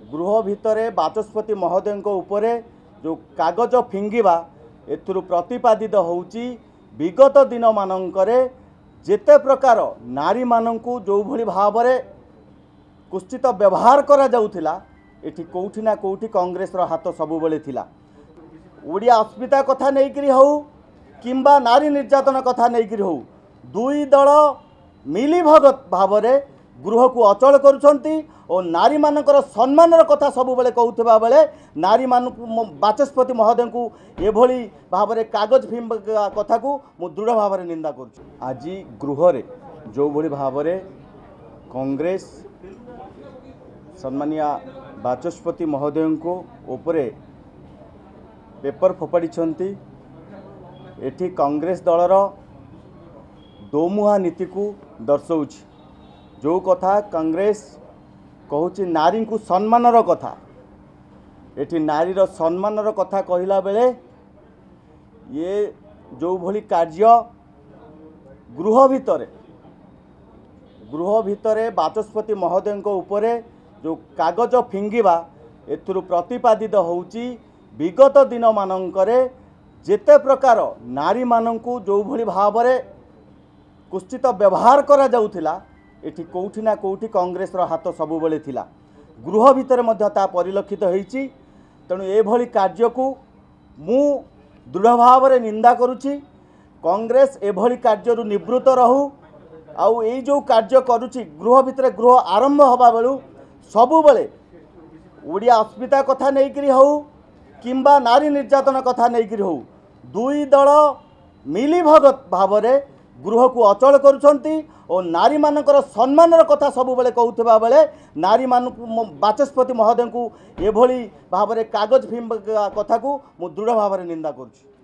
गृह भितर बाचस्पति महोदय उपरे जो कागज फिंगिबा एथुरु प्रतिपादित होउची विगत दिन मानंकरे जेते प्रकार नारी मानंकु जो भली भावरे कुश्चित व्यवहार करा जाउथिला एठी कोउठी ना कोउठी कांग्रेस रो हाथ सबु बेले थिला। ओडिया अस्मिता कथा नहीं करी हो किंबा नारी निर्यातन कथा नहीं करी हो दुई दल मिली भगत भावरे गृह को अचल करुछंती और नारी मानकर सम्मान कथा सब बेले कहूथिबा बेले नारी मान बाचस्पति महोदय को एभली भावरे कागज फिल्म कथा को मु दृढ़ भावरे निंदा करूछु। आज गृह रे जो भली भावरे कांग्रेस सम्मानिया बाचस्पति महोदय को उपरे पेपर फोपाड़ी एठी कांग्रेस दलर दोमुहा नीति को दर्शाऊँ जो कथा कांग्रेस कहूँ नारी को सम्मानर कथा एठी नारीर सम्मानर कथा कहला बेले ये जो भली कार्य गृह भितर बाचस्पति महोदय उपरे जो कागज फिंगिबा एथुरु प्रतिपादित होउची विगत दिन मानंकरे जेते प्रकार नारी मानंकु जो भली भावरे कुश्चित व्यवहार करा जाउथिला एठी कोउठी ना कोउठी कांग्रेस रो हाथ सबु बेले थिला। गृह भितर मध्य ता परिलक्षित होईची। तेणु ए भली कार्य को मु दृढ़ भावरे निंदा करूची। कांग्रेस ए भली कार्यरु निवृत्त रहू आउ ए जो कार्य करूची गृह भितर गृह आरंभ हबा बेलू सबु बेले ओडिया अस्मिता कथा नहीं करी हो किंबा नारी निर्यातन कथा नहीं करी हो दुई दल मिली भगत भावरे गृह को अचल करुछंती और नारी मानकर सम्मान कथा सब बेले कहूथिबा बेले नारी मान बाचस्पति महोदय को एभली भावरे कागज फिल्म कथा को मु दृढ़ भावरे निंदा करूछु।